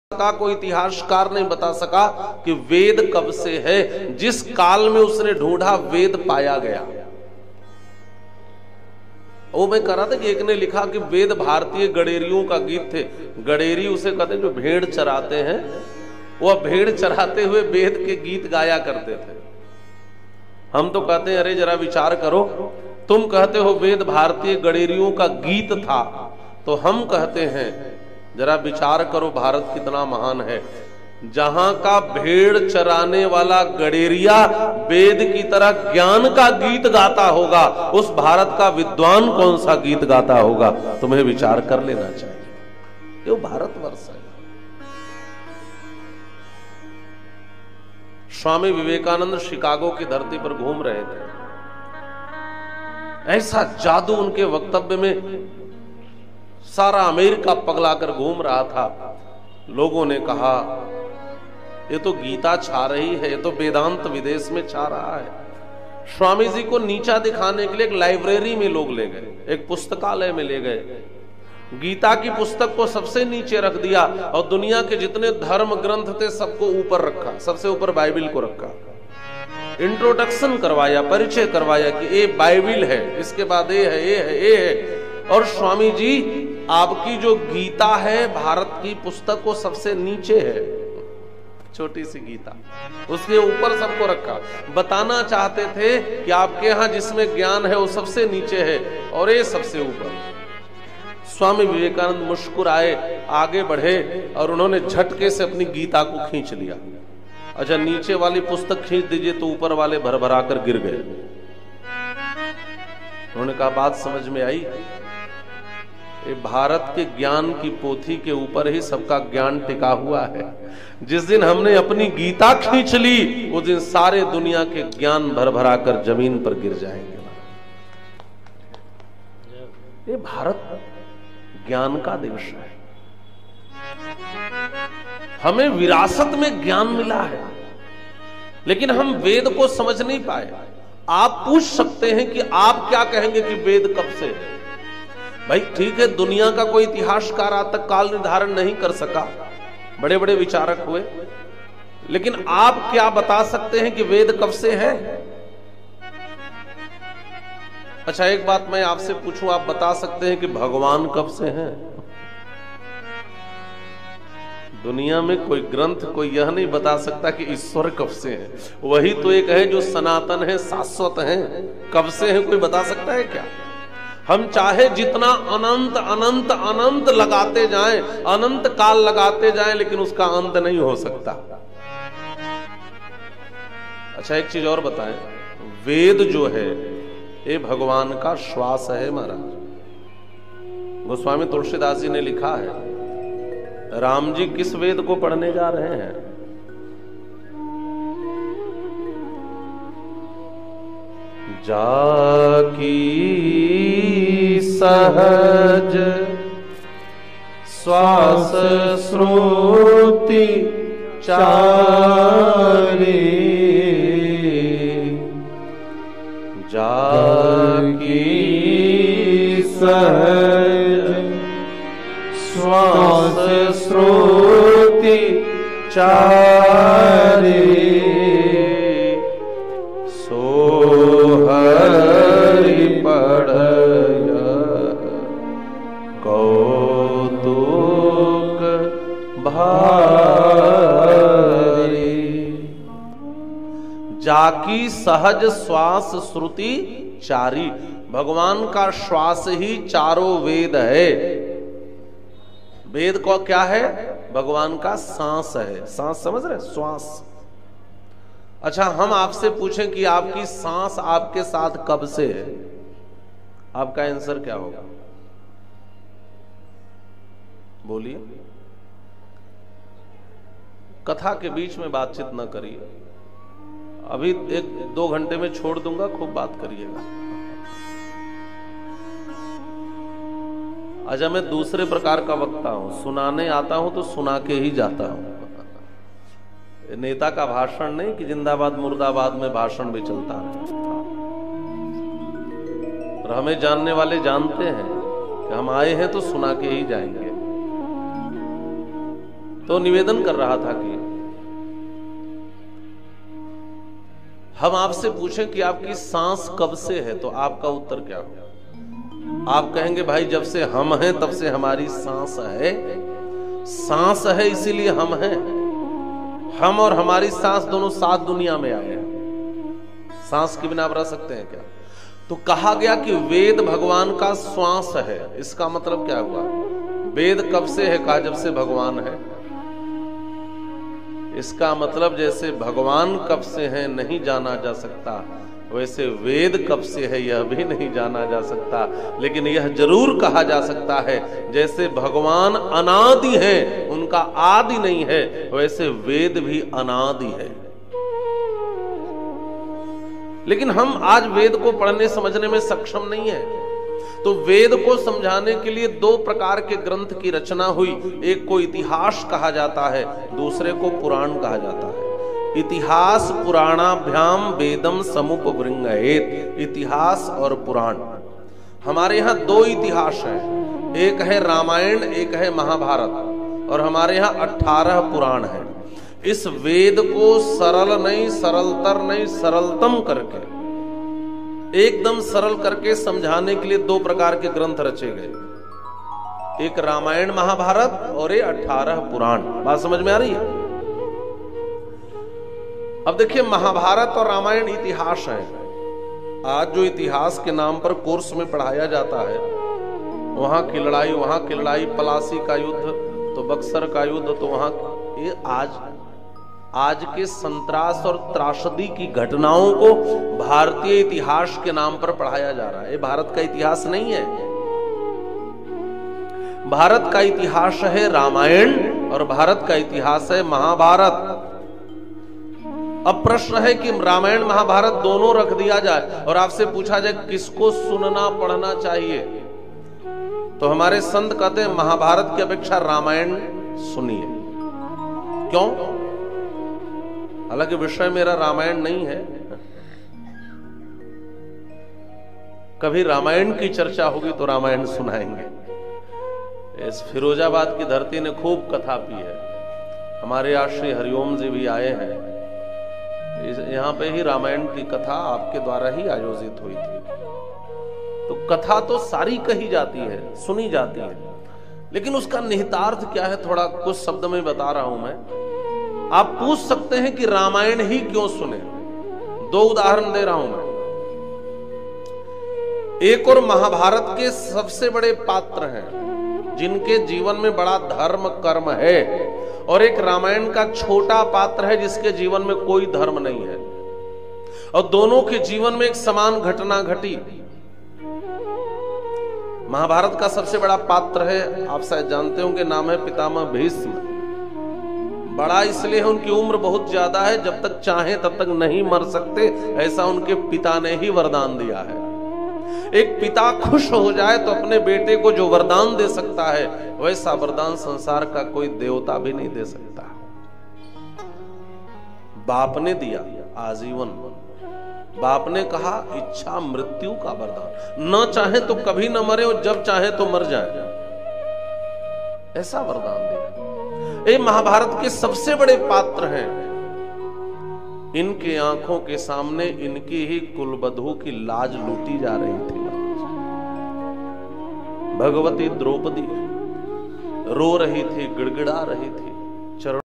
सका, कोई इतिहासकार नहीं बता सका कि वेद कब से है। जिस काल में उसने ढूंढा वेद पाया गया। वो मैं कह रहा था कि एक ने लिखा कि वेद भारतीय गडेरियों का गीत थे। गडेरी उसे कहते हैं जो भेड़ चराते हैं, वह भेड़ चराते हुए वेद के गीत गाया करते थे। हम तो कहते हैं अरे जरा विचार करो, तुम कहते हो वेद भारतीय गडेरियों का गीत था, तो हम कहते हैं जरा विचार करो भारत कितना महान है। जहां का भेड़ चराने वाला गडेरिया वेद की तरह ज्ञान का गीत गाता होगा, उस भारत का विद्वान कौन सा गीत गाता होगा, तुम्हें विचार कर लेना चाहिए। ये भारतवर्ष है। स्वामी विवेकानंद शिकागो की धरती पर घूम रहे थे। ऐसा जादू उनके वक्तव्य में, सारा अमेरिका पगलाकर घूम रहा था। लोगों ने कहा ये तो गीता छा रही है, ये तो वेदांत विदेश में छा रहा है। स्वामी जी को नीचा दिखाने के लिए एक लाइब्रेरी में लोग ले गए, एक पुस्तकालय में ले गए। गीता की पुस्तक को सबसे नीचे रख दिया और दुनिया के जितने धर्म ग्रंथ थे सबको ऊपर रखा, सबसे ऊपर बाइबिल को रखा। इंट्रोडक्शन करवाया, परिचय करवाया कि ये बाइबिल है, इसके बाद ये है, ये है, ये है। और स्वामी जी आपकी जो गीता है भारत की पुस्तक को सबसे नीचे है, छोटी सी गीता, उसके ऊपर सबको रखा। बताना चाहते थे कि आपके यहां जिसमें ज्ञान है वो सबसे नीचे है और ये सबसे ऊपर। स्वामी विवेकानंद मुस्कुराए, आगे बढ़े और उन्होंने झटके से अपनी गीता को खींच लिया। अच्छा, नीचे वाली पुस्तक खींच दीजिए तो ऊपर वाले भरभरा कर गिर गए। उन्होंने कहा बात समझ में आई, ये भारत के ज्ञान की पोथी के ऊपर ही सबका ज्ञान टिका हुआ है। जिस दिन हमने अपनी गीता खींच ली, उस दिन सारे दुनिया के ज्ञान भरभरा कर जमीन पर गिर जाएंगे। ये भारत ज्ञान का देश है। हमें विरासत में ज्ञान मिला है, लेकिन हम वेद को समझ नहीं पाए। आप पूछ सकते हैं कि आप क्या कहेंगे कि वेद कब से? भाई ठीक है, दुनिया का कोई इतिहासकार आज तक काल निर्धारण नहीं कर सका, बड़े बड़े विचारक हुए, लेकिन आप क्या बता सकते हैं कि वेद कब से है? अच्छा, एक बात मैं आपसे पूछूं, आप बता सकते हैं कि भगवान कब से हैं? दुनिया में कोई ग्रंथ कोई यह नहीं बता सकता कि ईश्वर कब से है। वही तो एक है जो सनातन है, शाश्वत है। कब से है कोई बता सकता है क्या? हम चाहे जितना अनंत अनंत अनंत लगाते जाएं, अनंत काल लगाते जाएं, लेकिन उसका अंत नहीं हो सकता। अच्छा, एक चीज और बताएं, वेद जो है ये भगवान का श्वास है महाराज। गोस्वामी तुलसीदास जी ने लिखा है, राम जी किस वेद को पढ़ने जा रहे हैं? जाकी सहज श्वास श्रुति चारी, जाकी सहज श्वास श्रुति चारी, हरि पढ़य कौतुक भारी। जाकी सहज श्वास श्रुति चारी, भगवान का श्वास ही चारों वेद है। वेद को क्या है? भगवान का सांस है। सांस समझ रहे? श्वास। अच्छा, हम आपसे पूछें कि आपकी सांस आपके साथ कब से है, आपका आंसर क्या होगा? बोलिए। कथा के बीच में बातचीत न करिए, अभी 1-2 घंटे में छोड़ दूंगा, खूब बात करिएगा। अच्छा, मैं दूसरे प्रकार का वक्ता हूं, सुनाने आता हूं तो सुना के ही जाता हूं। नेता का भाषण नहीं कि जिंदाबाद मुर्दाबाद में भाषण भी चलता है। और हमें जानने वाले जानते हैं कि हम आए हैं तो सुना के ही जाएंगे। तो निवेदन कर रहा था कि हम आपसे पूछें कि आपकी सांस कब से है, तो आपका उत्तर क्या होगा? आप कहेंगे भाई जब से हम हैं तब से हमारी सांस है। सांस है इसीलिए हम हैं। हम और हमारी सांस दोनों सात दुनिया में आए हैं। सांस के बिना आप रह सकते हैं क्या? तो कहा गया कि वेद भगवान का श्वास है। इसका मतलब क्या हुआ? वेद कब से है? कहा जब से भगवान है। इसका मतलब जैसे भगवान कब से हैं नहीं जाना जा सकता, वैसे वेद कब से है यह भी नहीं जाना जा सकता। लेकिन यह जरूर कहा जा सकता है जैसे भगवान अनादि है, उनका आदि नहीं है, वैसे वेद भी अनादि है। लेकिन हम आज वेद को पढ़ने समझने में सक्षम नहीं है। तो वेद को समझाने के लिए दो प्रकार के ग्रंथ की रचना हुई। एक को इतिहास कहा जाता है, दूसरे को पुराण कहा जाता है। इतिहास पुराणाभ्याम वेदम समुपबृंहयेत। इतिहास और पुराण। हमारे यहाँ दो इतिहास हैं, एक है रामायण, एक है महाभारत, और हमारे यहाँ 18 पुराण हैं। इस वेद को सरल नहीं, सरलतर नहीं, सरलतम करके, एकदम सरल करके समझाने के लिए दो प्रकार के ग्रंथ रचे गए। एक रामायण महाभारत और एक 18 पुराण। बात समझ में आ रही है? अब देखिए, महाभारत और रामायण इतिहास है। आज जो इतिहास के नाम पर कोर्स में पढ़ाया जाता है, वहां की लड़ाई, वहां की लड़ाई, पलासी का युद्ध, तो बक्सर का युद्ध, तो वहां ये आज के संत्रास और त्रासदी की घटनाओं को भारतीय इतिहास के नाम पर पढ़ाया जा रहा है। ये भारत का इतिहास नहीं है। भारत का इतिहास है रामायण और भारत का इतिहास है महाभारत। अब प्रश्न है कि रामायण महाभारत दोनों रख दिया जाए और आपसे पूछा जाए किसको सुनना पढ़ना चाहिए, तो हमारे संत कहते हैं महाभारत की अपेक्षा रामायण सुनिए। क्यों? हालांकि विषय मेरा रामायण नहीं है। कभी रामायण की चर्चा होगी तो रामायण सुनाएंगे। इस फिरोजाबाद की धरती ने खूब कथा पी है। हमारे यहाँ श्री हरिओम जी भी आए हैं। यहाँ पे ही रामायण की कथा आपके द्वारा ही आयोजित हुई थी। तो कथा तो सारी कही जाती है, सुनी जाती है, लेकिन उसका निहितार्थ क्या है, थोड़ा कुछ शब्द में बता रहा हूं मैं। आप पूछ सकते हैं कि रामायण ही क्यों सुने। दो उदाहरण दे रहा हूं मैं। एक और महाभारत के सबसे बड़े पात्र हैं जिनके जीवन में बड़ा धर्म कर्म है, और एक रामायण का छोटा पात्र है जिसके जीवन में कोई धर्म नहीं है, और दोनों के जीवन में एक समान घटना घटी। महाभारत का सबसे बड़ा पात्र है, आप शायद जानते होंगे, नाम है पितामह भीष्म। बड़ा इसलिए है उनकी उम्र बहुत ज्यादा है, जब तक चाहे तब तक नहीं मर सकते, ऐसा उनके पिता ने ही वरदान दिया है। एक पिता खुश हो जाए तो अपने बेटे को जो वरदान दे सकता है, वैसा वरदान संसार का कोई देवता भी नहीं दे सकता। बाप ने दिया आजीवन। बाप ने कहा इच्छा मृत्यु का वरदान, न चाहे तो कभी न मरे और जब चाहे तो मर जाए, ऐसा वरदान दिया। ये महाभारत के सबसे बड़े पात्र हैं। इनके आंखों के सामने इनकी ही कुलवधू की लाज लूटी जा रही थी। भगवती द्रौपदी रो रही थी, गिड़गिड़ा रही थी।